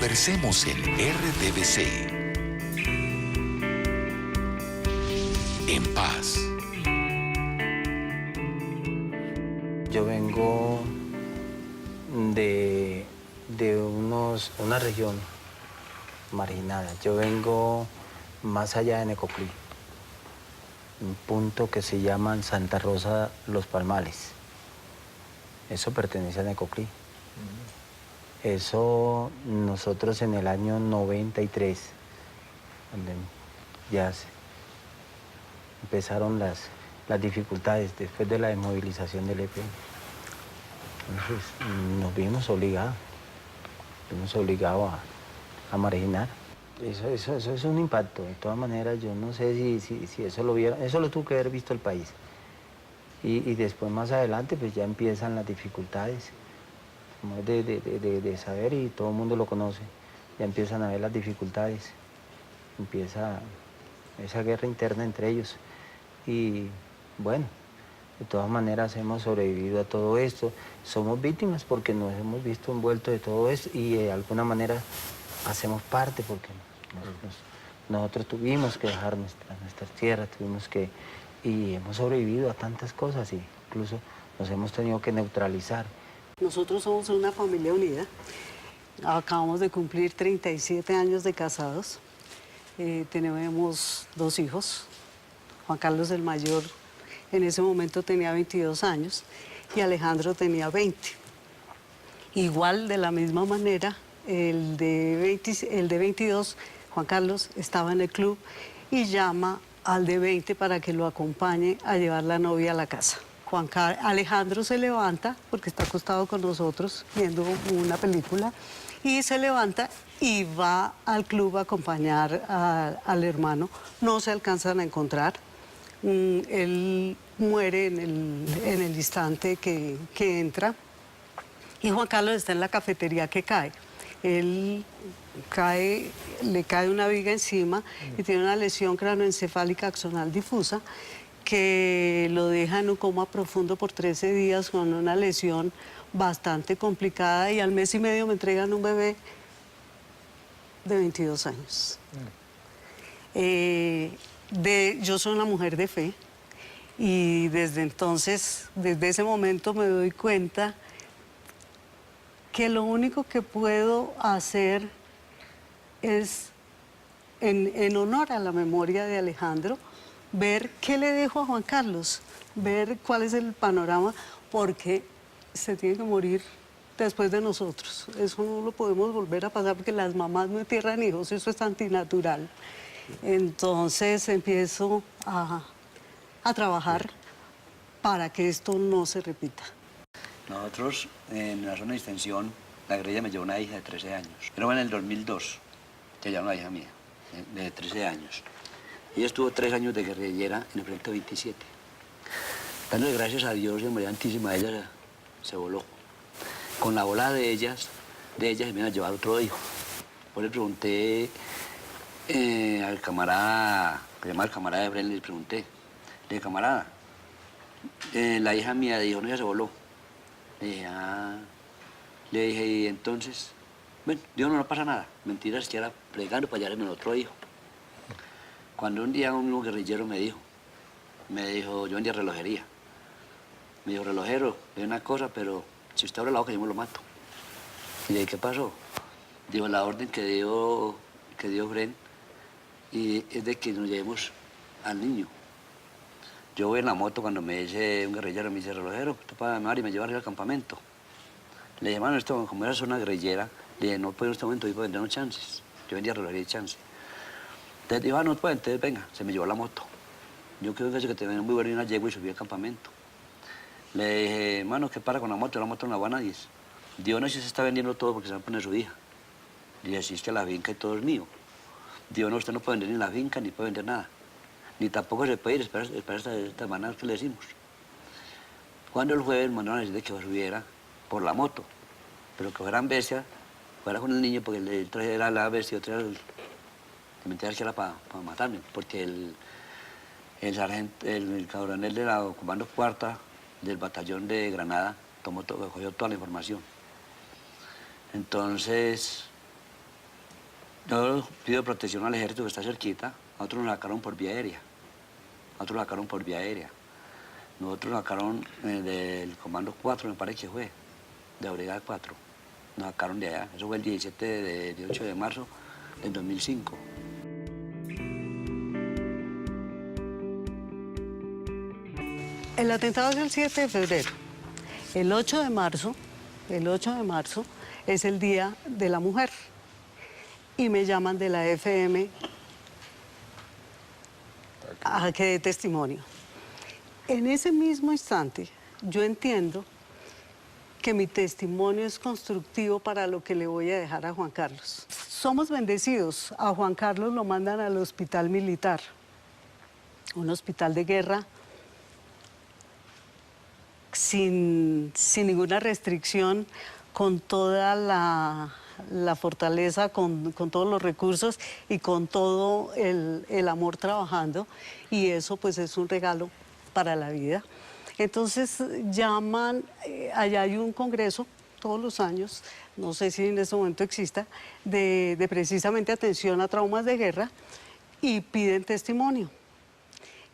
Conversemos en RTBC. En paz. Yo vengo de una región marginada. Yo vengo más allá de Necoclí, un punto que se llama Santa Rosa Los Palmares. Eso pertenece a Necoclí. Eso nosotros en el año 93, donde ya empezaron las dificultades después de la desmovilización del EPN. Entonces nos vimos obligados a marginar. Eso es un impacto. De todas maneras, yo no sé si eso lo vieron. Eso lo tuvo que haber visto el país. Y después, más adelante, pues ya empiezan las dificultades. Como es de saber y todo el mundo lo conoce. Ya empiezan a ver las dificultades. Empieza esa guerra interna entre ellos. Y bueno, de todas maneras hemos sobrevivido a todo esto. Somos víctimas porque nos hemos visto envueltos de todo esto y de alguna manera hacemos parte porque nosotros tuvimos que dejar nuestras tierras, y hemos sobrevivido a tantas cosas e incluso nos hemos tenido que neutralizar. Nosotros somos una familia unida. Acabamos de cumplir 37 años de casados. Tenemos 2 hijos. Juan Carlos el mayor en ese momento tenía 22 años y Alejandro tenía 20. Igual, de la misma manera, el de 22, Juan Carlos, estaba en el club y llama al de 20 para que lo acompañe a llevar la novia a la casa. Alejandro se levanta, porque está acostado con nosotros viendo una película, y se levanta y va al club a acompañar al hermano. No se alcanzan a encontrar. Él muere en el instante que entra. Y Juan Carlos está en la cafetería que cae. Él le cae una viga encima y tiene una lesión cráneoencefálica axonal difusa que lo deja en un coma profundo por 13 días con una lesión bastante complicada, y al mes y medio me entregan un bebé de 22 años. Yo soy una mujer de fe y desde entonces, desde ese momento me doy cuenta que lo único que puedo hacer es, en honor a la memoria de Alejandro, ver qué le dejo a Juan Carlos, ver cuál es el panorama, porque se tiene que morir después de nosotros. Eso no lo podemos volver a pasar porque las mamás no entierran hijos, eso es antinatural. Entonces empiezo a trabajar para que esto no se repita. Nosotros, en la zona de extensión, la guerrilla me llevó una hija de 13 años. Pero en el 2002, que ya una hija mía, de 13 años. Ella estuvo 3 años de guerrillera en el proyecto 27. Dándole gracias a Dios y a María Santísima, ella se voló. Con la volada de ellas se me iban a llevar otro hijo. Pues le pregunté al camarada, que se llama el camarada de Bren, le pregunté, le dije, camarada, la hija mía dijo, no, ella se voló. Le dije, le dije, y entonces, bueno, Dios no pasa nada. Mentiras, que era plegando para hallarme el otro hijo. Cuando un día un guerrillero me dijo, yo vendía relojería. Me dijo, relojero, es una cosa, pero si usted abre la boca yo me lo mato. Y le dije, ¿qué pasó? Dijo, la orden que dio Bren y es de que nos llevemos al niño. Yo voy en la moto cuando me dice un guerrillero, me dice, relojero, usted para llamar y me lleva arriba al campamento. Le dije, mano, esto, como era una guerrillera, le dije, no puedo en este momento ir para vendernos chances. Yo vendía relojería y chances. Entonces dijo, no puede, entonces venga, se me llevó la moto. Yo creo que te ven muy bueno y una yegua y subí al campamento. Le dije, mano, ¿qué para con la moto? La moto no la va a nadie. Dios, no, si se está vendiendo todo porque se va a poner su hija. Le dije, si es que la finca y todo es mío. Dios, no, usted no puede vender ni la finca ni puede vender nada. Ni tampoco se puede ir, espera esta manera que le decimos. Cuando el jueves mandaron a decir que subiera por la moto, pero que fueran bestias, fuera con el niño, porque el traje era la bestia, otro era el mentira que era para matarme, porque el sargento, el coronel de la comando cuarta del batallón de Granada cogió toda la información. Entonces, Yo pido protección al ejército que está cerquita. A otros nos sacaron por vía aérea. A otros nos sacaron por vía aérea. Nosotros nos sacaron del Comando 4, me parece que fue, de la Brigada 4. Nos sacaron de allá. Eso fue el 18 de marzo del 2005. El atentado es el 7 de febrero. El 8 de marzo es el Día de la Mujer. Y me llaman de la FM a que dé testimonio. En ese mismo instante, yo entiendo que mi testimonio es constructivo para lo que le voy a dejar a Juan Carlos. Somos bendecidos. A Juan Carlos lo mandan al hospital militar, un hospital de guerra, sin ninguna restricción, con toda la fortaleza, con todos los recursos y con todo el amor trabajando. Y eso pues es un regalo para la vida. Entonces llaman, allá hay un congreso todos los años, no sé si en este momento exista, de precisamente atención a traumas de guerra, y piden testimonio.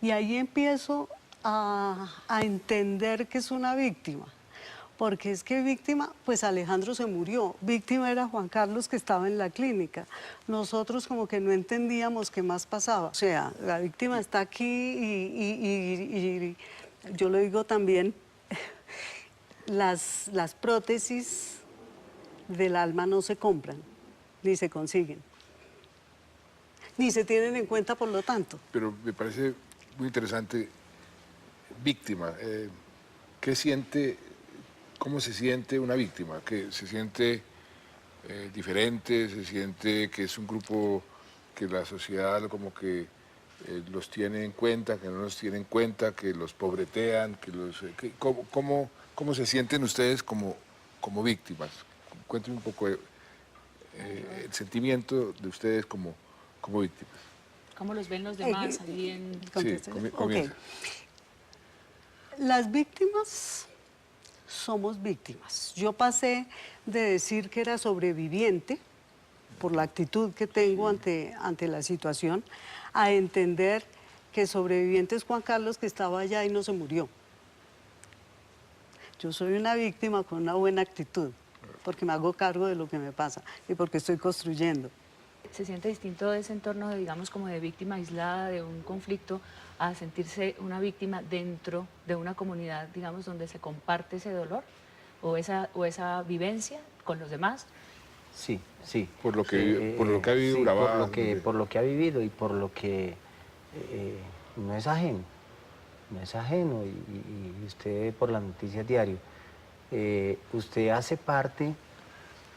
Y ahí empiezo a entender que es una víctima. Porque es que víctima, pues Alejandro se murió. Víctima era Juan Carlos, que estaba en la clínica. Nosotros como que no entendíamos qué más pasaba. O sea, la víctima está aquí y yo lo digo también, las prótesis del alma no se compran, ni se consiguen, ni se tienen en cuenta por lo tanto. Pero me parece muy interesante, víctima. ¿Qué siente, cómo se siente una víctima? ¿Que se siente diferente? ¿Se siente que es un grupo que la sociedad como que los tiene en cuenta, que no los tiene en cuenta, que los pobretean? ¿Cómo se sienten ustedes como víctimas? Cuéntenme un poco el sentimiento de ustedes como víctimas. ¿Cómo los ven los demás? Sí, comienza. Las víctimas somos víctimas. Yo pasé de decir que era sobreviviente por la actitud que tengo ante la situación, a entender que sobreviviente es Juan Carlos, que estaba allá y no se murió. Yo soy una víctima con una buena actitud, porque me hago cargo de lo que me pasa y porque estoy construyendo. ¿Se siente distinto ese entorno, digamos, como de víctima aislada de un conflicto, a sentirse una víctima dentro de una comunidad, digamos, donde se comparte ese dolor o esa vivencia con los demás? Sí, sí. Por lo que ha vivido sí, Urabá. por lo que ha vivido y por lo que no es ajeno. No es ajeno y usted por las noticias diario, usted hace parte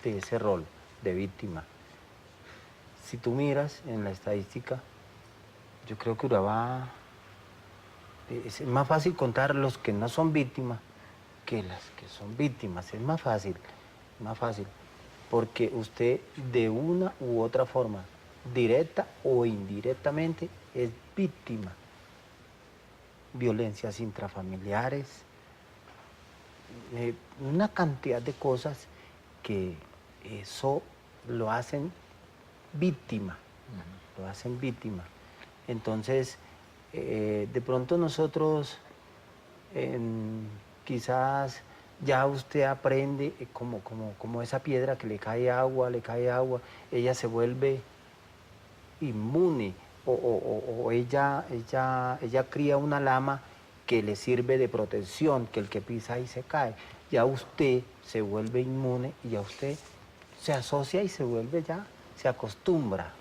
de ese rol de víctima. Si tú miras en la estadística, yo creo que Urabá es más fácil contar los que no son víctimas que las que son víctimas. Es más fácil, porque usted de una u otra forma, directa o indirectamente, es víctima. Violencias intrafamiliares, una cantidad de cosas que eso lo hacen víctima, lo hacen víctima. Entonces, de pronto nosotros, quizás ya usted aprende como esa piedra que le cae agua, ella se vuelve inmune, o ella cría una lama que le sirve de protección, que el que pisa ahí se cae. Ya usted se vuelve inmune y ya usted se asocia y se vuelve ya, se acostumbra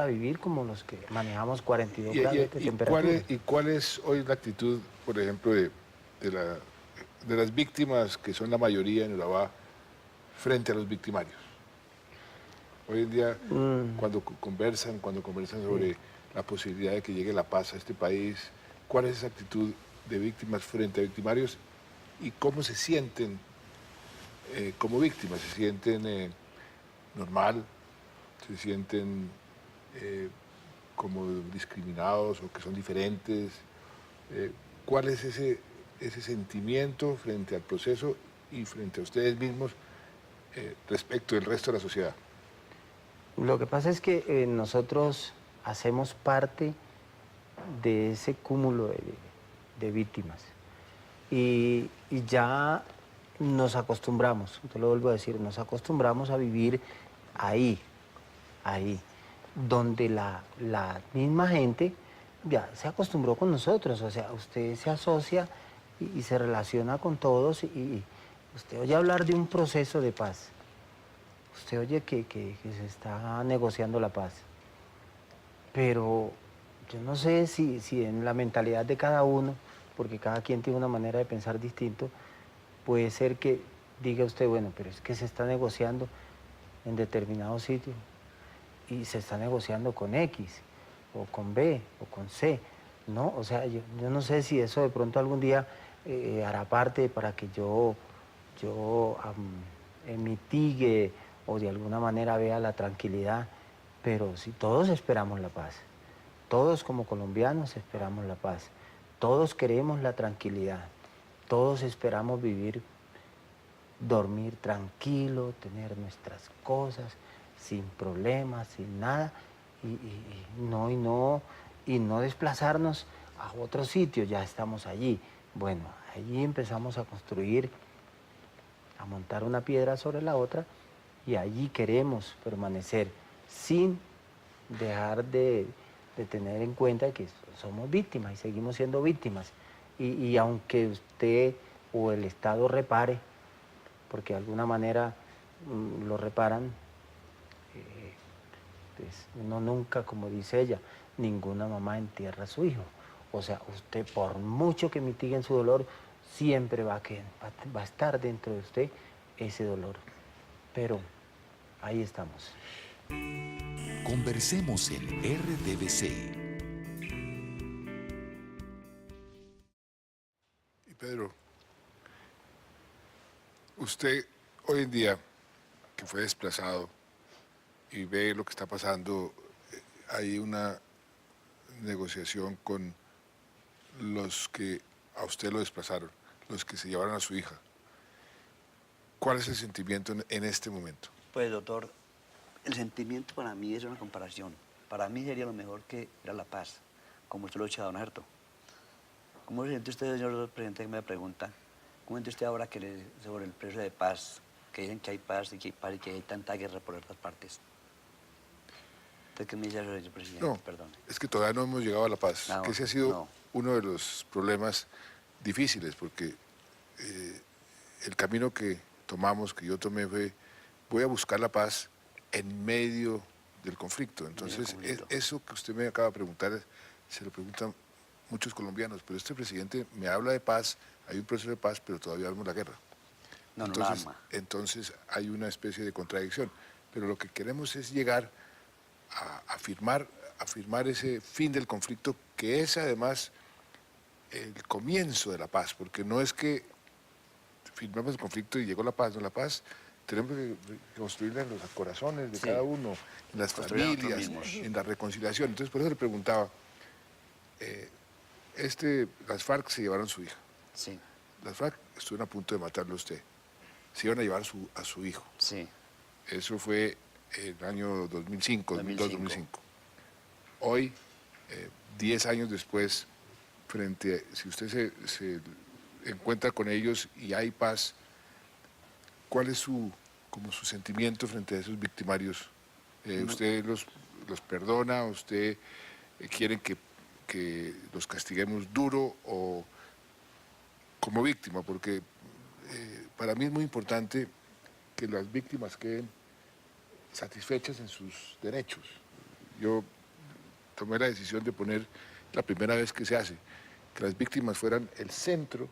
a vivir como los que manejamos 42 grados de temperatura. ¿Y cuál es hoy la actitud, por ejemplo, de las víctimas, que son la mayoría en Urabá, frente a los victimarios? Hoy en día, cuando conversan sobre la posibilidad de que llegue la paz a este país, ¿cuál es esa actitud de víctimas frente a victimarios y cómo se sienten como víctimas? ¿Se sienten normal? ¿Se sienten como discriminados o que son diferentes? ¿Cuál es ese sentimiento frente al proceso y frente a ustedes mismos respecto del resto de la sociedad? Lo que pasa es que nosotros hacemos parte de ese cúmulo de víctimas y ya nos acostumbramos, te lo vuelvo a decir, nos acostumbramos a vivir ahí, donde la misma gente ya se acostumbró con nosotros, o sea, usted se asocia y se relaciona con todos y usted oye hablar de un proceso de paz, usted oye que se está negociando la paz, pero yo no sé si en la mentalidad de cada uno, porque cada quien tiene una manera de pensar distinto, puede ser que diga usted, bueno, pero es que se está negociando en determinado sitio y se está negociando con X, o con B, o con C, ¿no? O sea, yo no sé si eso de pronto algún día hará parte para que mitigue o de alguna manera vea la tranquilidad, pero si todos esperamos la paz, todos como colombianos esperamos la paz, todos queremos la tranquilidad, todos esperamos vivir, dormir tranquilo, tener nuestras cosas, sin problemas, sin nada, y no desplazarnos a otro sitio, ya estamos allí. Bueno, allí empezamos a construir, a montar una piedra sobre la otra, y allí queremos permanecer sin dejar de tener en cuenta que somos víctimas y seguimos siendo víctimas. Y aunque usted o el Estado repare, porque de alguna manera lo reparan, pues uno nunca, como dice ella, ninguna mamá entierra a su hijo. O sea, usted por mucho que mitiguen su dolor, siempre va a estar dentro de usted ese dolor. Pero ahí estamos. Conversemos en RTVC. Y Pedro, usted hoy en día, que fue desplazado y ve lo que está pasando, hay una negociación con los que a usted lo desplazaron, los que se llevaron a su hija. ¿Cuál es el sentimiento en este momento? Pues, doctor, el sentimiento para mí es una comparación. Para mí sería lo mejor que era la paz, como usted lo ha dicho, don Alberto. ¿Cómo se siente usted, señor presidente, que me pregunta? ¿Cómo siente usted ahora sobre el precio de paz, que dicen que hay paz y que hay paz y que hay tanta guerra por otras partes? ¿Usted qué me dice eso, señor presidente? No, Perdón. es que todavía no hemos llegado a la paz, No, que ese ha sido no. uno de los problemas difíciles, porque el camino que tomamos, que yo tomé, fue voy a buscar la paz en medio del conflicto. Entonces, eso que usted me acaba de preguntar, se lo preguntan muchos colombianos, pero este presidente me habla de paz, hay un proceso de paz, pero todavía vemos la guerra. No, Entonces, no la ama. entonces hay una especie de contradicción. Pero lo que queremos es llegar a firmar ese fin del conflicto, que es además el comienzo de la paz, porque no es que firmamos el conflicto y llegó la paz, no, la paz tenemos que construirla en los corazones de Sí. cada uno, en las Construir nosotros familias, mismos. en la reconciliación. Entonces, por eso le preguntaba, las FARC se llevaron a su hija, Sí, las FARC estuvieron a punto de matarlo a usted, se iban a llevar a su hijo. sí. Eso fue en el año 2005, 2002-2005. Hoy, 10 años después, si usted se encuentra con ellos y hay paz, ¿cuál es su sentimiento frente a esos victimarios? ¿Usted los perdona? ¿Usted quiere que los castiguemos duro o como víctima? Porque para mí es muy importante que las víctimas queden satisfechas en sus derechos. Yo tomé la decisión de poner, la primera vez que se hace, que las víctimas fueran el centro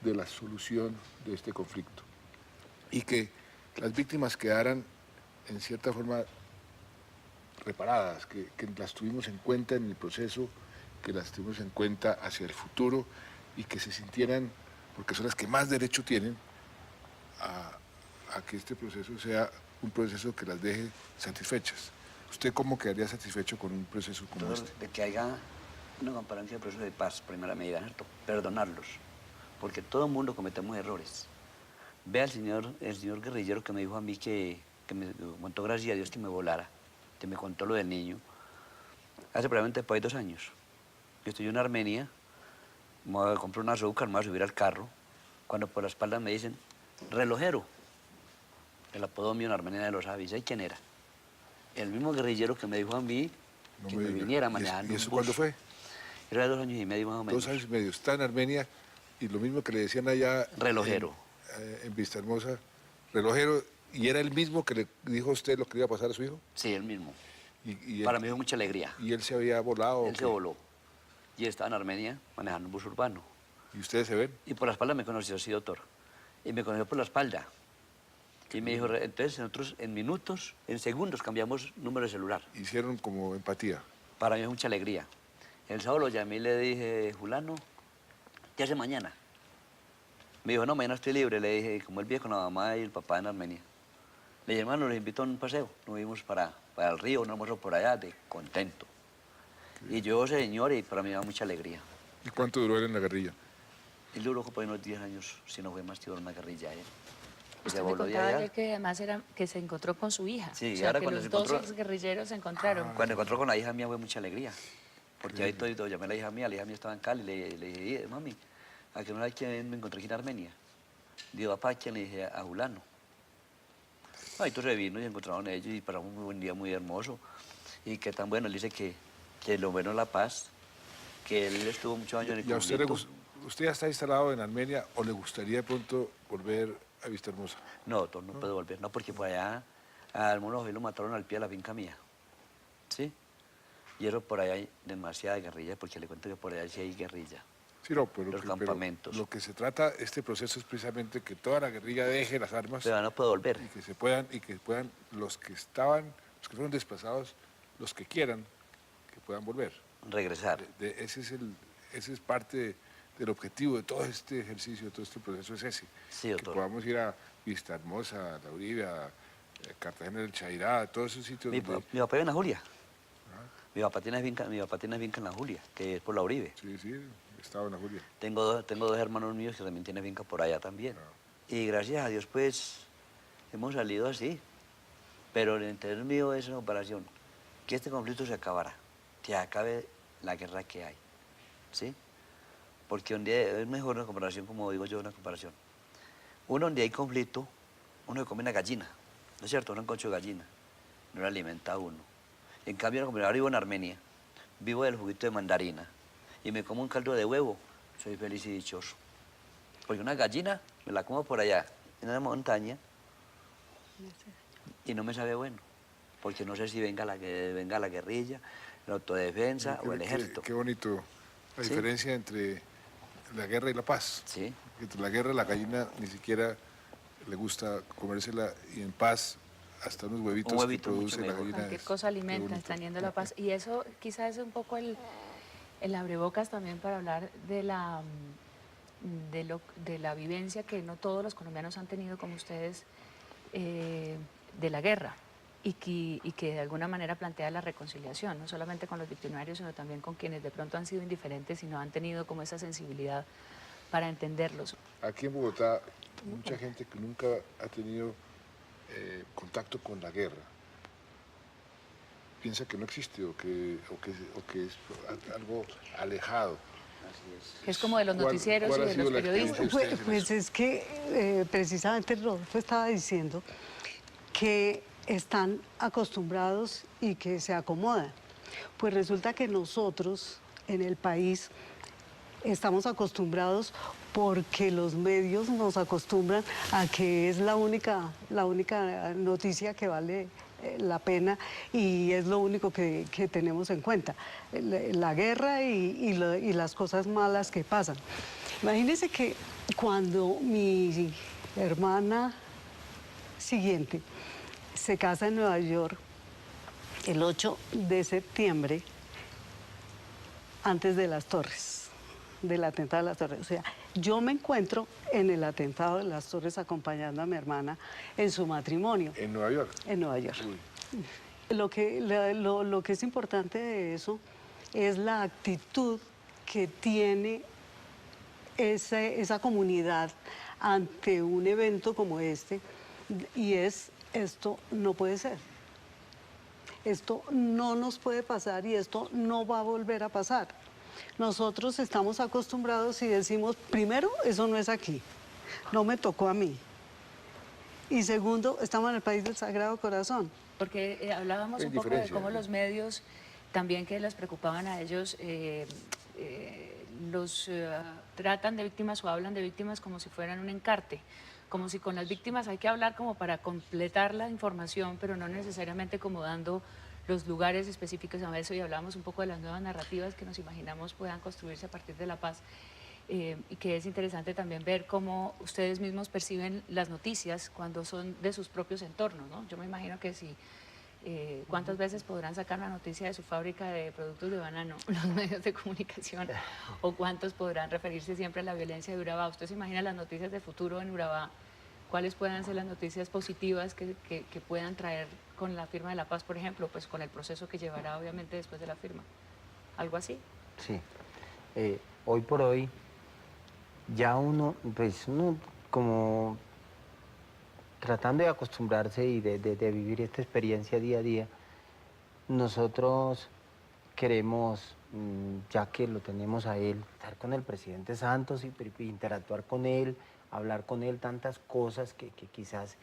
de la solución de este conflicto y que las víctimas quedaran en cierta forma reparadas, que las tuvimos en cuenta en el proceso, que las tuvimos en cuenta hacia el futuro y que se sintieran, porque son las que más derecho tienen a que este proceso sea un proceso que las deje satisfechas. ¿Usted cómo quedaría satisfecho con un proceso como Entonces, este? de que haya una comparación de proceso de paz, primera medida, ¿cierto? Perdonarlos, porque todo el mundo cometemos errores. Ve al el señor guerrillero que me dijo a mí que me montó, gracias a Dios, que me volara. que me contó lo del niño, hace probablemente después de 2 años. Yo estoy en Armenia, me voy a comprar un azúcar, me voy a subir al carro, cuando por la espalda me dicen, relojero. El apodo mío en Armenia de los Avis, ¿y quién era? El mismo guerrillero que me dijo a mí No que me me diga. viniera ¿Y manejando eso un cuándo bus. fue? Era de 2 años y medio más o menos. 2 años y medio. Está en Armenia y lo mismo que le decían allá... Relojero. En Vista Hermosa, relojero, ¿y era el mismo que le dijo a usted lo que le iba a pasar a su hijo? Sí, el mismo. Y Para él, mí fue mucha alegría. ¿Y él se había volado? o Él se qué? voló. Y él estaba en Armenia manejando un bus urbano. ¿Y ustedes se ven? Y por la espalda me conoció, sí, doctor. Y me conoció por la espalda. Y me dijo, entonces nosotros en minutos, en segundos cambiamos número de celular. Hicieron como empatía. Para mí es mucha alegría. El sábado lo llamé y le dije, Julano, ¿qué hace mañana? Me dijo, no, mañana estoy libre. Le dije, como él vive con la mamá y el papá en Armenia. Le dije, hermano, les invito a un paseo. Nos vimos para el río, un almuerzo por allá, de contento. Y yo, señor, y para mí me da mucha alegría. ¿Y cuánto duró él en la guerrilla? Él duró por ahí unos 10 años, si no fue más, tío, en una guerrilla. Usted me contaba ayer que además era que se encontró con su hija. Sí, o sea, ahora que cuando los se dos encontró- guerrilleros se encontraron. Cuando encontró con la hija mía fue mucha alegría. Porque ahí todo, llamé a la hija mía estaba en Cali, le dije, mami, ¿a que no hay quien me encontré aquí en Armenia? Digo, papá, ¿a quién? Le dije, a Julano. Ahí entonces vino y se encontraron ellos y pasamos un muy buen día, muy hermoso. Y qué tan bueno, él dice que lo bueno es la paz, que él estuvo muchos años en el ¿Y a usted le conflicto. ¿Usted ya está instalado en Armenia o le gustaría de pronto volver a Vista Hermosa? No, doctor, no puedo volver, no, porque por allá al mono lo mataron al pie de la finca mía, ¿sí? Y eso por allá hay demasiada guerrilla, porque le cuento que por allá sí hay guerrilla. Sí, no, pero, Los pero campamentos. lo que se trata, este proceso es precisamente que toda la guerrilla deje las armas Pero no puedo volver. y que puedan los que fueron desplazados, los que quieran, que puedan volver. Regresar. Ese es parte del objetivo de todo este ejercicio, de todo este proceso, es ese. Sí, Que doctor. podamos ir a Vista Hermosa, a La Uribe, a Cartagena del Chairá, a todos esos sitios Mi donde... papá vive en la Julia. Mi papá tiene finca en la Julia, que es por la Uribe. Sí, sí, estaba en la Julia. Tengo dos hermanos míos que también tienen finca por allá también. Y gracias a Dios, pues, hemos salido así. Pero el interés mío es una operación, que este conflicto se acabara, que acabe la guerra que hay, ¿sí? Porque donde es mejor una comparación, como digo yo, una comparación. Uno, donde hay conflicto, uno se come una gallina, ¿no es cierto? Un concho de gallina, no lo alimenta a uno. En cambio, ahora vivo en Armenia, vivo del juguito de mandarina, y me como un caldo de huevo, soy feliz y dichoso. Porque una gallina me la como por allá, en la montaña, y no me sabe bueno, porque no sé si venga la guerrilla, la autodefensa o el ejército. Qué bonito la Sí. diferencia entre la guerra y la paz. Sí, Entre la guerra la gallina ni siquiera le gusta comérsela y en paz hasta unos huevitos Un huevito que produce mucho la mejor. gallina. Cualquier es- cosa qué alimenta, bonito. extendiendo la paz. Y eso quizás es un poco el abrebocas también para hablar de de la vivencia que no todos los colombianos han tenido como ustedes de la guerra y que de alguna manera plantea la reconciliación, no solamente con los victimarios, sino también con quienes de pronto han sido indiferentes y no han tenido como esa sensibilidad para entenderlos. Aquí en Bogotá, mucha gente que nunca ha tenido contacto con la guerra piensa que no existe o que es algo alejado. Es como de los ¿Cuál- noticieros cuál y ha de sido los la periodistas. experiencia? ustedes en Pues eso? es que precisamente Rodolfo estaba diciendo que están acostumbrados y que se acomodan. Pues resulta que nosotros en el país estamos acostumbrados porque los medios nos acostumbran a que es la única noticia que vale la pena y es lo único que tenemos en cuenta, la guerra y las cosas malas que pasan. Imagínense que cuando mi hermana siguiente se casa en Nueva York el 8 de septiembre, antes de las Torres, del atentado de las Torres. O sea, yo me encuentro en el atentado de las Torres acompañando a mi hermana en su matrimonio En Nueva York. en Nueva York. Uy. Lo que es importante de eso es la actitud que tiene esa comunidad ante un evento como este, y esto no puede ser. Esto no nos puede pasar y esto no va a volver a pasar. Nosotros estamos acostumbrados y decimos, primero, eso no es aquí, no me tocó a mí. Y segundo, estamos en el país del Sagrado Corazón. Porque hablábamos Hay un poco de diferencia, cómo ¿no? los medios también que les preocupaban a ellos los tratan de víctimas o hablan de víctimas como si fueran un encarte, como si con las víctimas hay que hablar como para completar la información, pero no necesariamente como dando los lugares específicos a eso, y hablábamos un poco de las nuevas narrativas que nos imaginamos puedan construirse a partir de la paz. Y que es interesante también ver cómo ustedes mismos perciben las noticias cuando son de sus propios entornos, ¿no? Yo me imagino que si, ¿cuántas veces podrán sacar una noticia de su fábrica de productos de banano los medios de comunicación? ¿O cuántos podrán referirse siempre a la violencia de Urabá? ¿Usted se imagina las noticias de futuro en Urabá? ¿Cuáles puedan ser las noticias positivas que puedan traer con la firma de la paz, por ejemplo? Pues con el proceso que llevará obviamente después de la firma. ¿Algo así? Sí. Hoy por hoy, ya uno, pues uno como tratando de acostumbrarse y de vivir esta experiencia día a día, nosotros queremos, ya que lo tenemos a él, estar con el presidente Santos y interactuar con él, hablar con él tantas cosas que quizás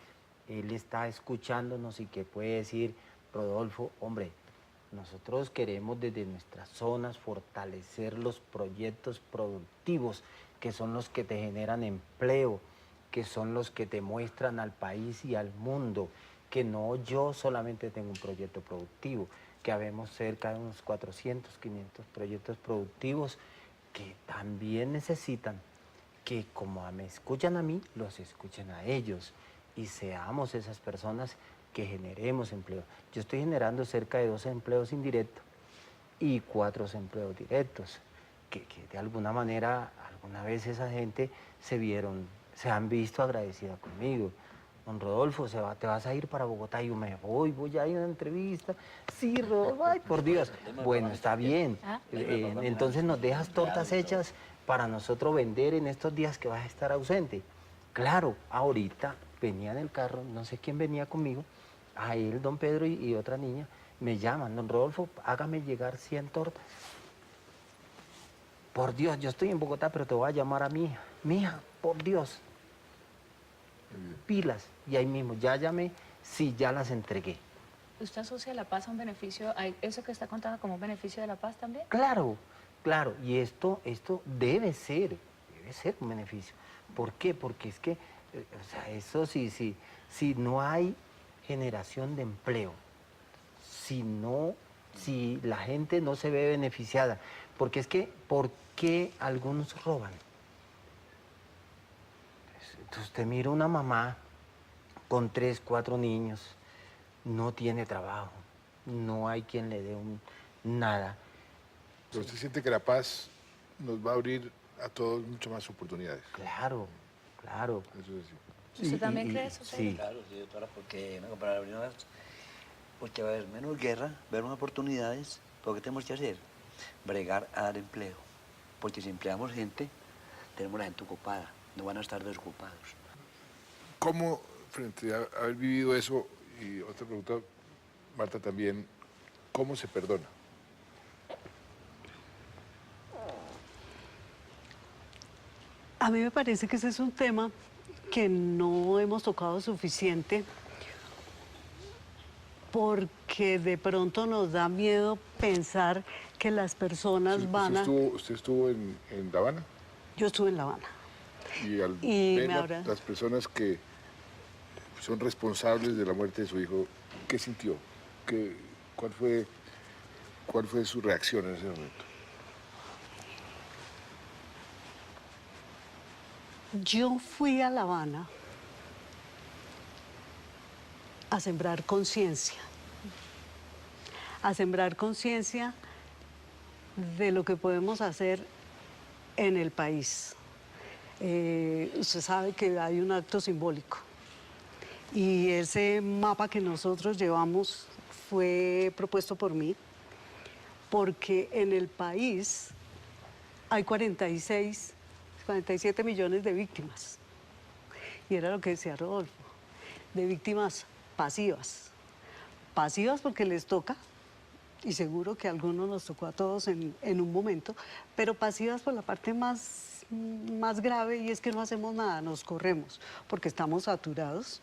él está escuchándonos y que puede decir, Rodolfo, hombre, nosotros queremos desde nuestras zonas fortalecer los proyectos productivos que son los que te generan empleo, que son los que te muestran al país y al mundo que no yo solamente tengo un proyecto productivo, que habemos cerca de unos 400, 500 proyectos productivos que también necesitan que como me escuchan a mí, los escuchen a ellos y seamos esas personas que generemos empleo. Yo estoy generando cerca de 12 empleos indirectos y 4 empleos directos, que de alguna manera, alguna vez esa gente se han visto agradecida conmigo. Don Rodolfo, te vas a ir para Bogotá. Y yo me voy a ir a una entrevista. Sí, Rodolfo, ay, por Dios. Bueno, está bien. Entonces nos dejas tortas hechas para nosotros vender en estos días que vas a estar ausente. Claro, ahorita venía en el carro, no sé quién venía conmigo, a él, don Pedro y otra niña, me llaman, don Rodolfo, hágame llegar 100 tortas. Por Dios, yo estoy en Bogotá, pero te voy a llamar a mi hija. Mi hija, por Dios. Pilas. Y ahí mismo, ya llamé, sí, ya las entregué. ¿Usted asocia la paz a un beneficio, a eso que está contando como un beneficio de la paz también? Claro, claro. Y esto debe ser un beneficio. ¿Por qué? Porque es que, o sea, eso si no hay generación de empleo, si la gente no se ve beneficiada, porque es que, ¿por qué algunos roban? Entonces usted mira una mamá con 3, 4 niños, no tiene trabajo, no hay quien le dé nada. Pero usted siente que la paz nos va a abrir a todos mucho más oportunidades. Claro, claro. Eso es así. ¿Usted también cree eso? Sí. Claro, sí, doctora, porque para abrir nuevas, porque va a haber menos guerra, va a haber más oportunidades. ¿Pero qué tenemos que hacer? Bregar a dar empleo. Porque si empleamos gente, tenemos la gente ocupada, no van a estar desocupados. ¿Cómo, frente a haber vivido eso, y otra pregunta, Marta, también, cómo se perdona? A mí me parece que ese es un tema que no hemos tocado suficiente porque de pronto nos da miedo pensar que las personas van a... ¿Usted estuvo en La Habana? Yo estuve en La Habana. Y al Y ver me habrá- las personas que son responsables de la muerte de su hijo, ¿qué sintió? ¿Cuál fue su reacción en ese momento? Yo fui a La Habana a sembrar conciencia de lo que podemos hacer en el país. Usted sabe que hay un acto simbólico y ese mapa que nosotros llevamos fue propuesto por mí porque en el país hay 47 millones de víctimas. Y era lo que decía Rodolfo, de víctimas pasivas. pasivas porque les toca, y seguro que a algunos nos tocó a todos en un momento, pero pasivas por la parte más grave, y es que no hacemos nada, nos corremos, porque estamos saturados,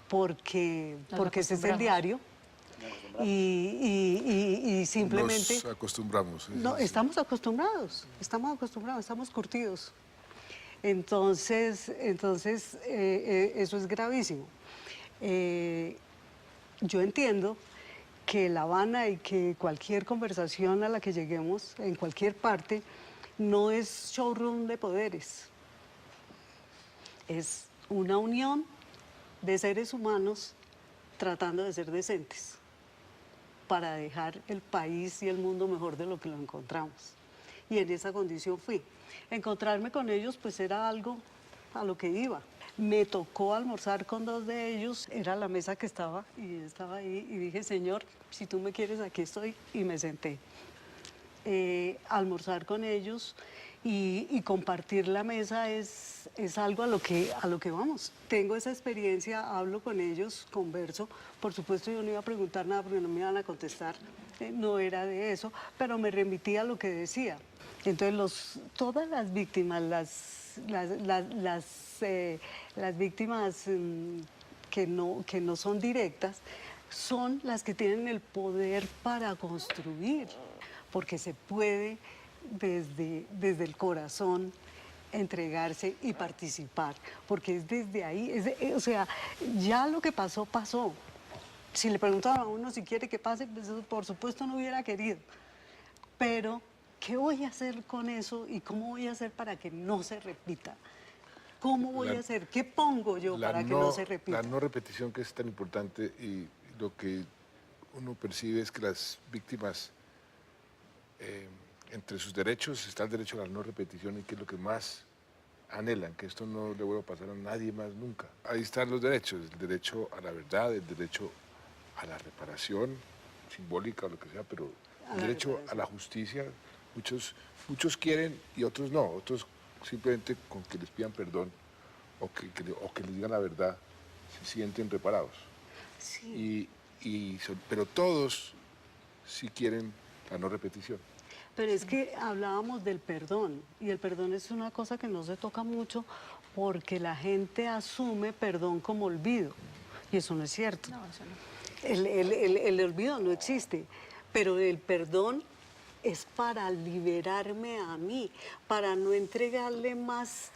porque ese es el diario, y simplemente... Nos acostumbramos. No, estamos acostumbrados, estamos curtidos. Entonces eso es gravísimo. Yo entiendo que La Habana y que cualquier conversación a la que lleguemos, en cualquier parte, no es showroom de poderes. Es una unión de seres humanos tratando de ser decentes para dejar el país y el mundo mejor de lo que lo encontramos. Y en esa condición fui. Encontrarme con ellos pues era algo a lo que iba. Me tocó almorzar con dos de ellos, era la mesa que estaba, y estaba ahí, y dije, Señor, si tú me quieres, aquí estoy, y me senté. Almorzar con ellos y compartir la mesa es algo a lo que vamos. Tengo esa experiencia, hablo con ellos, converso. Por supuesto yo no iba a preguntar nada porque no me iban a contestar, no era de eso, pero me remitía a lo que decía. Entonces todas las víctimas, las víctimas que no son directas, son las que tienen el poder para construir, porque se puede desde el corazón entregarse y participar, porque es desde ahí, o sea, ya lo que pasó, pasó. Si le preguntaban a uno si quiere que pase, pues por supuesto no hubiera querido, pero ¿qué voy a hacer con eso y cómo voy a hacer para que no se repita? ¿Cómo voy a hacer? ¿Qué pongo yo para que no se repita? La no repetición, que es tan importante, y lo que uno percibe es que las víctimas, entre sus derechos está el derecho a la no repetición, y que es lo que más anhelan, que esto no le vuelva a pasar a nadie más nunca. Ahí están los derechos, el derecho a la verdad, el derecho a la reparación simbólica o lo que sea, pero el derecho a la justicia. Muchos quieren y otros no, otros simplemente con que les pidan perdón o que les digan la verdad se sienten reparados. Sí. Pero todos sí quieren la no repetición. Pero es que hablábamos del perdón, y el perdón es una cosa que no se toca mucho porque la gente asume perdón como olvido, y eso no es cierto. No, eso no. El olvido no existe, pero el perdón es para liberarme a mí, para no entregarle más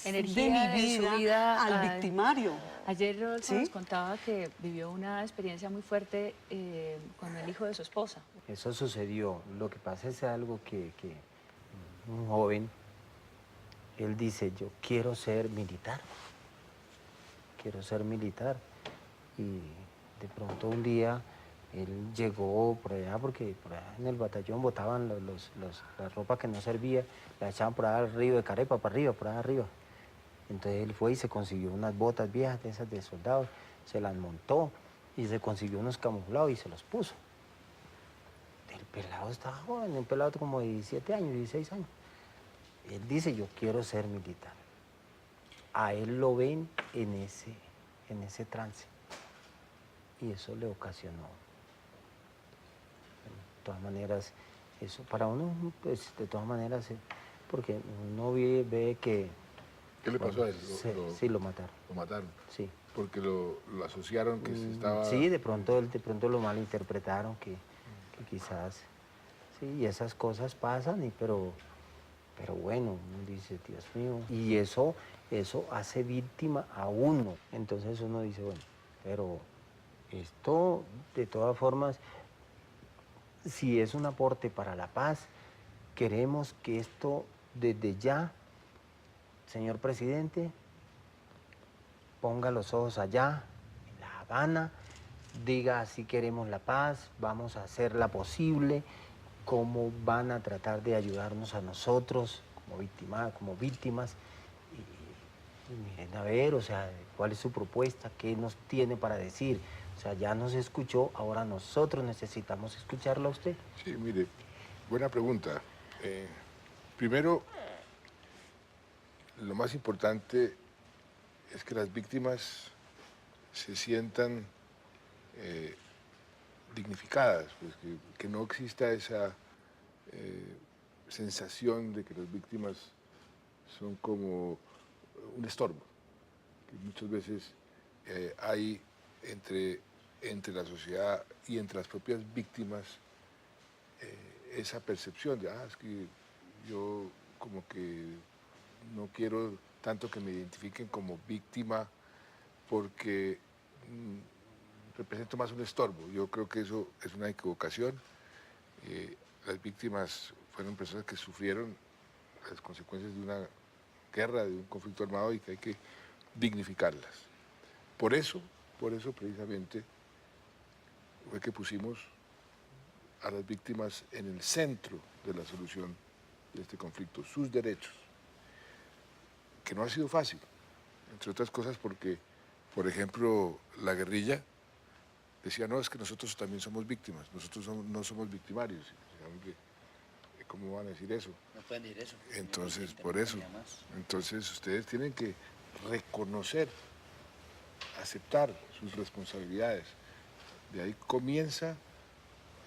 Energía de mi de su vida al victimario. Ayer Rodolfo ¿Sí? nos contaba que vivió una experiencia muy fuerte con el hijo de su esposa. Eso sucedió. Lo que pasa es algo que un joven, él dice, yo quiero ser militar. Quiero ser militar. Y de pronto un día él llegó por allá, porque por allá en el batallón botaban la ropa que no servía, la echaban por allá al río de Carepa, para arriba, por allá arriba. Entonces él fue y se consiguió unas botas viejas de esas de soldados, se las montó y se consiguió unos camuflados y se los puso. El pelado estaba joven, un pelado como de 17 años, 16 años. Él dice, yo quiero ser militar. A él lo ven en ese trance. Y eso le ocasionó. De todas maneras, eso para uno, pues, de todas maneras, porque uno ve que... ¿Qué le pasó a él? Sí, lo mataron. Lo mataron. Sí. Porque lo asociaron que se estaba... Sí, de pronto lo malinterpretaron, que quizás... Sí, y esas cosas pasan, pero bueno, uno dice, Dios mío. Y eso hace víctima a uno. Entonces uno dice, bueno, pero esto, de todas formas, si es un aporte para la paz, queremos que esto desde ya, señor presidente, ponga los ojos allá, en La Habana, diga si queremos la paz, vamos a hacerla posible, cómo van a tratar de ayudarnos a nosotros como víctimas. Y miren a ver, o sea, cuál es su propuesta, qué nos tiene para decir. O sea, ya nos escuchó, ahora nosotros necesitamos escucharlo a usted. Sí, mire, buena pregunta. Primero, lo más importante es que las víctimas se sientan dignificadas, pues, que no exista esa sensación de que las víctimas son como un estorbo, que muchas veces hay entre la sociedad y entre las propias víctimas esa percepción de, es que yo como que no quiero tanto que me identifiquen como víctima porque represento más un estorbo. Yo creo que eso es una equivocación. Las víctimas fueron personas que sufrieron las consecuencias de una guerra, de un conflicto armado y que hay que dignificarlas. Por eso precisamente fue que pusimos a las víctimas en el centro de la solución de este conflicto, sus derechos, que no ha sido fácil, entre otras cosas porque, por ejemplo, la guerrilla decía, no, es que nosotros también somos víctimas, nosotros no somos victimarios. ¿Cómo van a decir eso? No pueden decir eso. Entonces, por eso. Entonces, ustedes tienen que reconocer, aceptar sus responsabilidades. De ahí comienza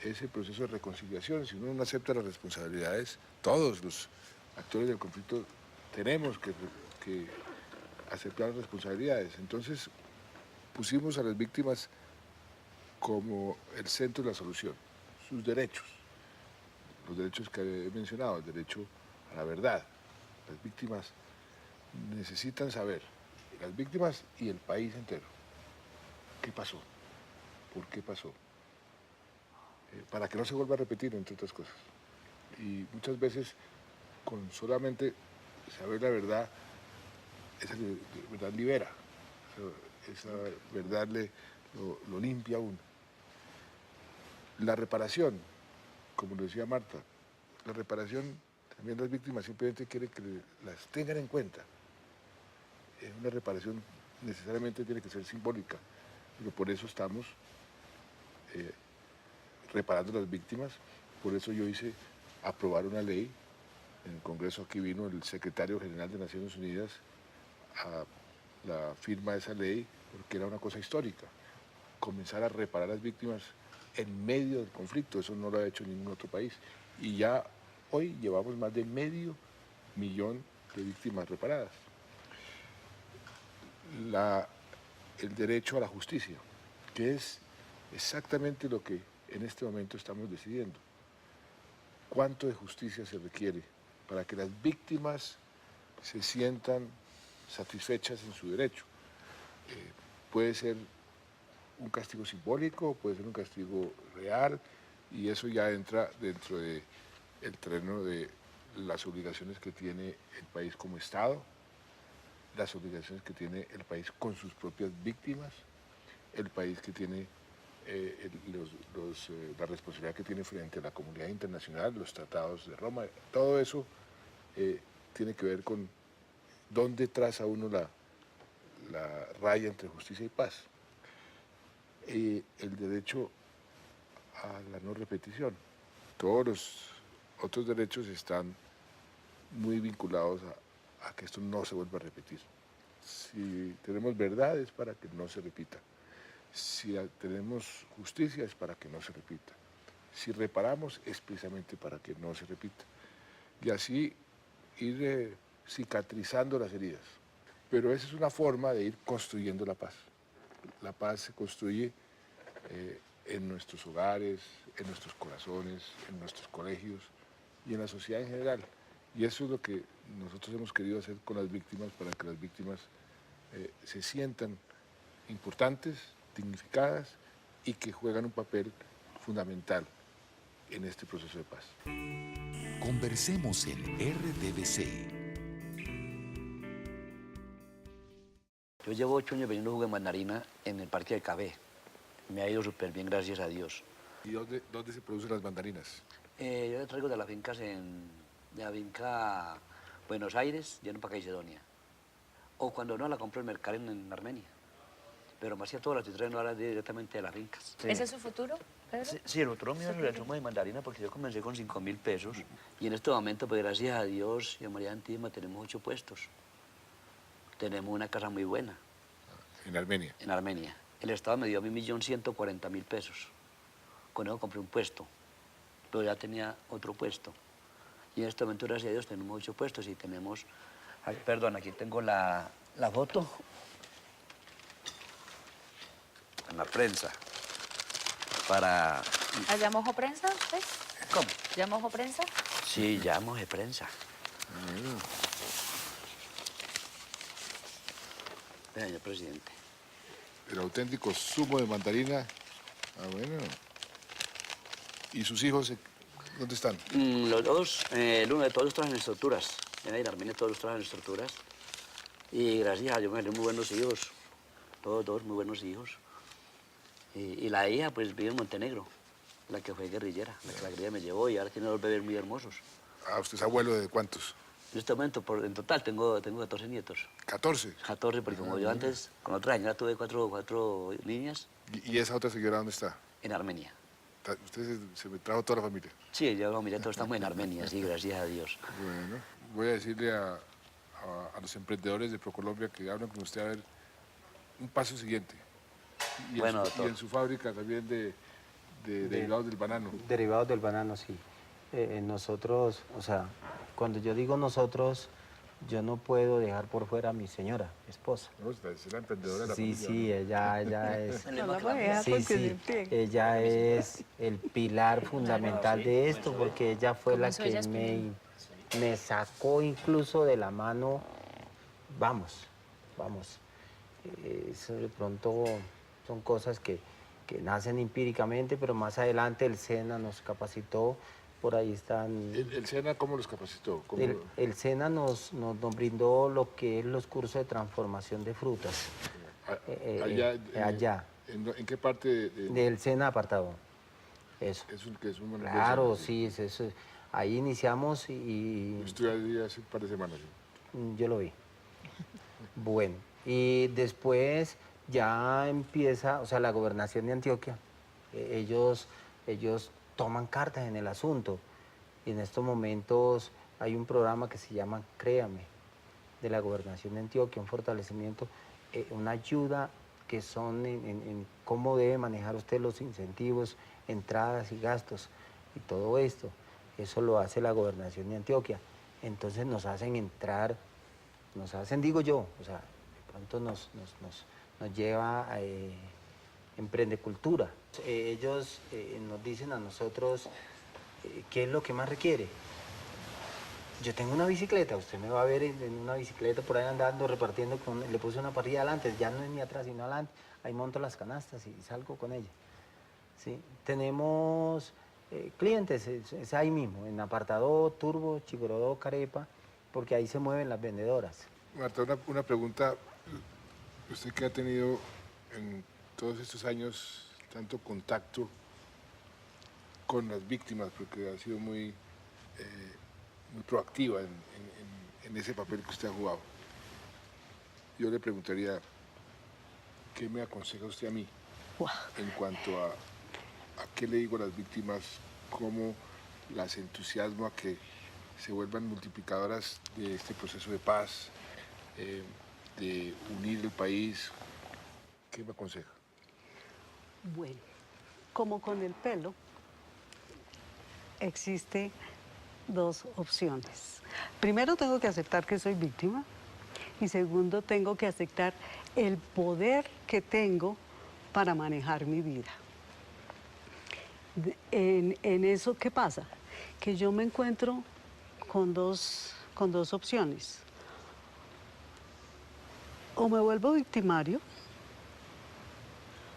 ese proceso de reconciliación. Si uno no acepta las responsabilidades, todos los actores del conflicto tenemos que aceptar las responsabilidades. Entonces, pusimos a las víctimas como el centro de la solución, sus derechos, los derechos que he mencionado, el derecho a la verdad. Las víctimas necesitan saber, las víctimas y el país entero, qué pasó, por qué pasó, para que no se vuelva a repetir, entre otras cosas. Y muchas veces, con solamente saber la verdad, esa verdad libera, esa verdad lo limpia a uno. La reparación, como lo decía Marta, la reparación, también las víctimas simplemente quieren que las tengan en cuenta. Una reparación necesariamente tiene que ser simbólica, pero por eso estamos reparando a las víctimas. Por eso yo hice aprobar una ley. En el Congreso aquí vino el secretario general de Naciones Unidas a la firma de esa ley, porque era una cosa histórica. Comenzar a reparar a las víctimas en medio del conflicto, eso no lo ha hecho ningún otro país. Y ya hoy llevamos más de 500.000 de víctimas reparadas. El derecho a la justicia, que es exactamente lo que en este momento estamos decidiendo. ¿Cuánto de justicia se requiere para que las víctimas se sientan satisfechas en su derecho? Puede ser un castigo simbólico, puede ser un castigo real, y eso ya entra dentro del terreno de las obligaciones que tiene el país como Estado, las obligaciones que tiene el país con sus propias víctimas, el país que tiene la responsabilidad que tiene frente a la comunidad internacional, los tratados de Roma. Todo eso tiene que ver con dónde traza uno la raya entre justicia y paz. El derecho a la no repetición. Todos los otros derechos están muy vinculados a que esto no se vuelva a repetir. Si tenemos verdad es para que no se repita. Si tenemos justicia es para que no se repita. Si reparamos es precisamente para que no se repita. Y así ir cicatrizando las heridas. Pero esa es una forma de ir construyendo la paz. La paz se construye en nuestros hogares, en nuestros corazones, en nuestros colegios y en la sociedad en general. Y eso es lo que nosotros hemos querido hacer con las víctimas, para que las víctimas se sientan importantes, dignificadas y que juegan un papel fundamental en este proceso de paz. Conversemos en RTVC. Yo llevo 8 años vendiendo jugo de mandarina en el Parque del Café. Me ha ido súper bien, gracias a Dios. ¿Y dónde se producen las mandarinas? Yo traigo de las fincas de la finca Buenos Aires, lleno para Caicedonia. O cuando no, la compro en el mercado en Armenia. Pero más que todo las estoy trayendo ahora directamente de las fincas. Sí. ¿Ese es su futuro, Pedro? Sí, el futuro mío es el zumo de mandarina, porque yo comencé con 5.000 pesos. Y en este momento, pues gracias a Dios y a María Santísima, tenemos 8 puestos. Tenemos una casa muy buena. En Armenia. En Armenia. el Estado me dio a mí 1.140.000 pesos. Con eso compré un puesto, pero ya tenía otro puesto. Y en este momento, gracias a Dios, tenemos 8 puestos y tenemos... Perdón, aquí tengo la foto. En la prensa. Para... ¿Ya mojó prensa usted? ¿Cómo? ¿Ya mojó prensa? Sí, ya mojé prensa. Vea, señor presidente. El auténtico zumo de mandarina. Ah, bueno. ¿Y sus hijos dónde están? Los dos, el uno de todos trabajan en estructuras. En Armenia todos trabajan en estructuras. Y gracias a Dios me salieron muy buenos hijos. Todos dos muy buenos hijos. Y la hija pues vive en Montenegro, la que fue guerrillera, la que la guerrilla me llevó y ahora tiene 2 bebés muy hermosos. Ah, ¿usted es abuelo de cuántos? En este momento, en total, tengo 14 nietos. 14. 14, porque como yo antes, con otra señora tuve cuatro niñas ¿Y esa otra señora dónde está? en Armenia. Usted se me trajo toda la familia. Sí, yo la familia todos estamos en Armenia, sí, gracias a Dios. Bueno, voy a decirle a los emprendedores de ProColombia que hablan con usted a ver un paso siguiente. Y, Bueno, y doctor. en su fábrica también de derivados del banano. Derivados del banano, sí. Nosotros, o sea, cuando yo digo nosotros, yo no puedo dejar por fuera a mi señora, mi esposa. ¿No? Usted es la emprendedora de la Sí, familia. sí, ella es... No la voy a dejar Sí, porque sí, se entiende. ella es el pilar fundamental de esto, porque ella fue la Comenzó ella que me sacó incluso de la mano, vamos. Eso de pronto son cosas que nacen empíricamente, pero más adelante el SENA nos capacitó, por ahí están... ¿El SENA cómo los capacitó? ¿Cómo El SENA nos brindó lo que es los cursos de transformación de frutas. Allá. ¿En qué parte Del SENA apartado. Eso. es un Claro, sí, eso. Ahí iniciamos y Estuve ahí hace un par de semanas. yo lo vi. Bueno, y después ya empieza, o sea, la gobernación de Antioquia. Ellos toman cartas en el asunto. Y en estos momentos hay un programa que se llama Créame, de la gobernación de Antioquia, un fortalecimiento, una ayuda que son en cómo debe manejar usted los incentivos, entradas y gastos y todo esto. Eso lo hace la gobernación de Antioquia. Entonces nos hacen entrar, digo yo, o sea, de pronto nos lleva a Emprendecultura. Ellos nos dicen a nosotros qué es lo que más requiere. Yo tengo una bicicleta, usted me va a ver en una bicicleta por ahí andando repartiendo, le puse una parrilla adelante, ya no es ni atrás sino adelante, ahí monto las canastas y salgo con ella. ¿Sí? Tenemos clientes, es ahí mismo, en Apartadó, Turbo, Chigorodó, Carepa, porque ahí se mueven las vendedoras. Marta, una pregunta. Usted que ha tenido en todos estos años tanto contacto con las víctimas, porque ha sido muy proactiva en ese papel que usted ha jugado. Yo le preguntaría, ¿qué me aconseja usted a mí en cuanto a qué le digo a las víctimas, cómo las entusiasmo a que se vuelvan multiplicadoras de este proceso de paz, de unir el país? ¿Qué me aconseja? Bueno, como con el pelo, existe dos opciones. Primero tengo que aceptar que soy víctima y segundo tengo que aceptar el poder que tengo para manejar mi vida. En eso, ¿qué pasa? Que yo me encuentro con dos opciones. O me vuelvo victimario,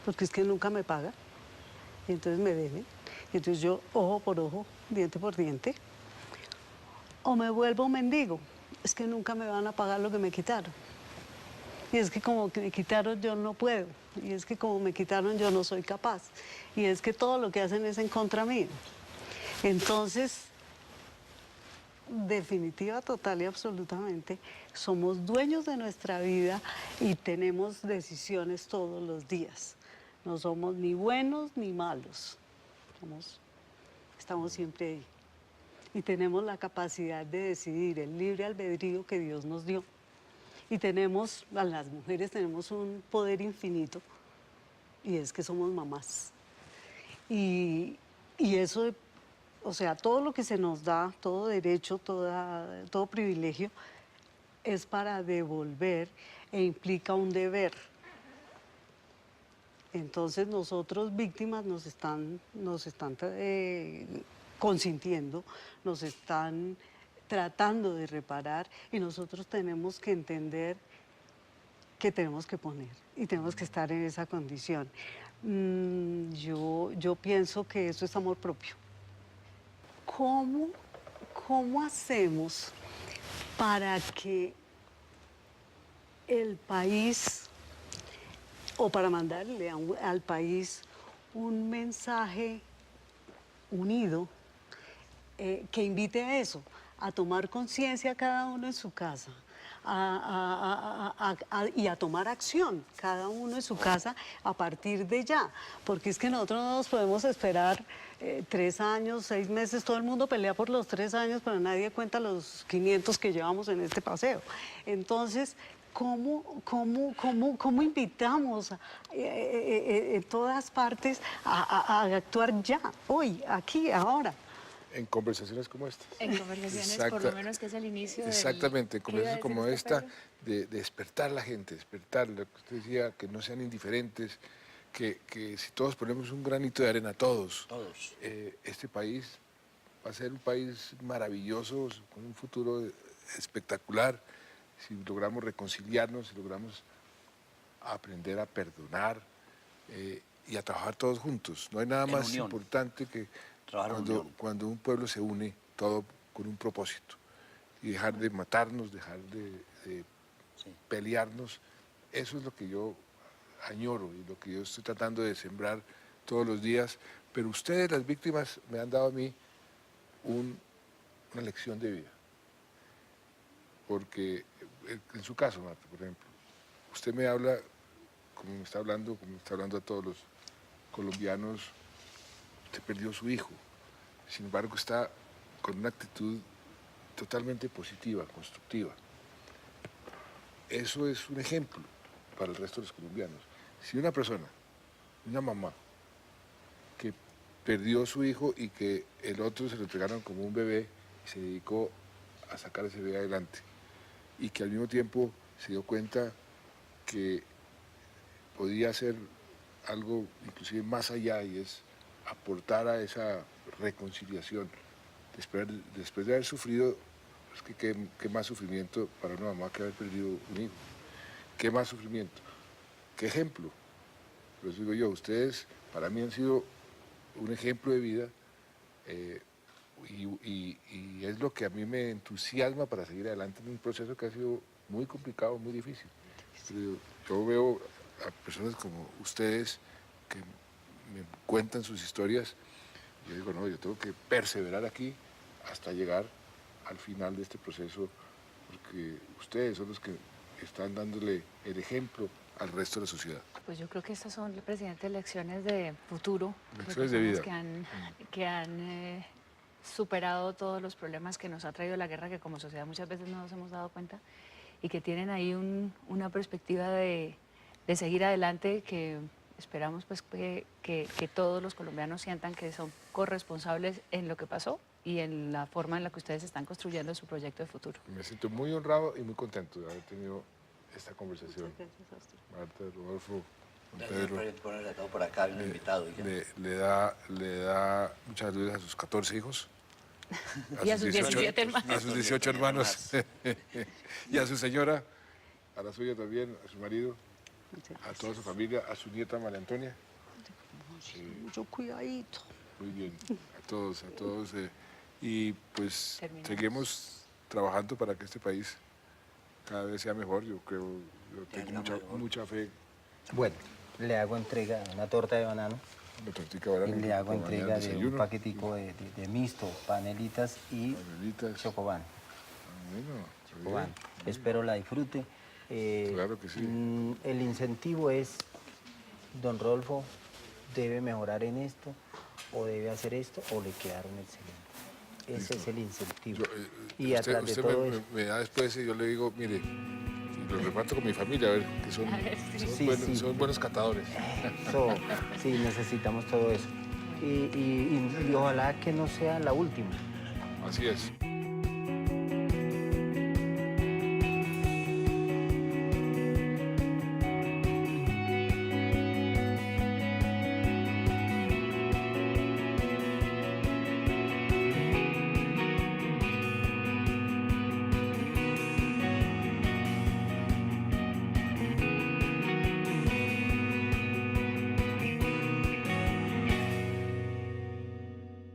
porque es que nunca me paga, y entonces me deben, y entonces yo ojo por ojo, diente por diente. O me vuelvo mendigo, es que nunca me van a pagar lo que me quitaron. Y es que como me quitaron yo no puedo, y es que como me quitaron yo no soy capaz, y es que todo lo que hacen es en contra mío. Entonces, definitiva, total y absolutamente, somos dueños de nuestra vida y tenemos decisiones todos los días. No somos ni buenos ni malos, estamos siempre ahí. Y tenemos la capacidad de decidir, el libre albedrío que Dios nos dio. Y tenemos, a las mujeres tenemos un poder infinito y es que somos mamás. Y eso, o sea, todo lo que se nos da, todo derecho, todo privilegio, es para devolver e implica un deber. Entonces nosotros víctimas nos están consintiendo, nos están tratando de reparar y nosotros tenemos que entender que tenemos que poner y tenemos que estar en esa condición. Yo pienso que eso es amor propio. ¿Cómo hacemos para que el país, o para mandarle al país un mensaje unido que invite a eso, a tomar conciencia cada uno en su casa y a tomar acción cada uno en su casa a partir de ya? Porque es que nosotros no nos podemos esperar 3 años, 6 meses, todo el mundo pelea por los 3 años, pero nadie cuenta los 500 que llevamos en este paseo. Entonces, ¿cómo invitamos en todas partes a actuar ya, hoy, aquí, ahora? En conversaciones como estas. En conversaciones, por lo menos, que es el inicio del... Exactamente, en ¿Qué iba a conversaciones como decir usted, esta, de despertar la gente, despertar, lo que usted decía, que no sean indiferentes, que si todos ponemos un granito de arena, todos, este país va a ser un país maravilloso, con un futuro espectacular, si logramos reconciliarnos, si logramos aprender a perdonar y a trabajar todos juntos. No hay nada más unión. importante que cuando un pueblo se une, todo con un propósito, y dejar de matarnos, dejar de pelearnos. Eso es lo que yo añoro y lo que yo estoy tratando de sembrar todos los días. Pero ustedes, las víctimas, me han dado a mí una lección de vida. Porque en su caso, Marta, por ejemplo, usted me habla como me está hablando a todos los colombianos. Usted perdió su hijo, sin embargo está con una actitud totalmente positiva, constructiva. Eso es un ejemplo para el resto de los colombianos. Si una persona, una mamá, que perdió su hijo y que el otro se lo entregaron como un bebé y se dedicó a sacar ese bebé adelante, y que al mismo tiempo se dio cuenta que podía hacer algo inclusive más allá, y es aportar a esa reconciliación. Después de haber sufrido, es que qué más sufrimiento para una mamá que haber perdido un hijo. Qué más sufrimiento. Qué ejemplo. Por eso digo yo, ustedes para mí han sido un ejemplo de vida y es lo que a mí me entusiasma para seguir adelante en un proceso que ha sido muy complicado, muy difícil. Pero yo veo a personas como ustedes que me cuentan sus historias. Yo digo, no, yo tengo que perseverar aquí hasta llegar al final de este proceso, porque ustedes son los que están dándole el ejemplo al resto de la sociedad. Pues yo creo que estas son, presidente, lecciones de futuro. Lecciones de vida. Que han superado todos los problemas que nos ha traído la guerra, que como sociedad muchas veces no nos hemos dado cuenta, y que tienen ahí una perspectiva de seguir adelante, que esperamos pues que todos los colombianos sientan que son corresponsables en lo que pasó y en la forma en la que ustedes están construyendo su proyecto de futuro. Me siento muy honrado y muy contento de haber tenido esta conversación. Muchas gracias a usted. Marta, Rodolfo, Gracias por ponerle a todo por acá, bien invitado. le da muchas gracias a sus 14 hijos. Y a sus 17 hermanos. A sus 18 hermanos. Y a su señora, a la suya también, a su marido, a toda su familia, a su nieta María Antonia. Mucho cuidadito. Muy bien, a todos. Y pues seguimos trabajando para que este país cada vez sea mejor. Yo tengo mucha fe. Bueno, le hago entrega de una torta de banano La tortica de banano y le hago para mañana entrega de un desayuno. paquetico de mixto, panelitas y Panelitas. chocobán. Bueno, Chocobán. Espero la disfrute. Claro que sí. El incentivo es, don Rodolfo debe mejorar en esto, o debe hacer esto, o le quedaron excelentes. Ese es el incentivo. Y atrás de usted todo eso, me da después y yo le digo, mire, si los reparto con mi familia, a ver, que son, Sí, buenos, sí. son buenos catadores. Eso, sí, necesitamos todo eso. Y ojalá que no sea la última. Así es.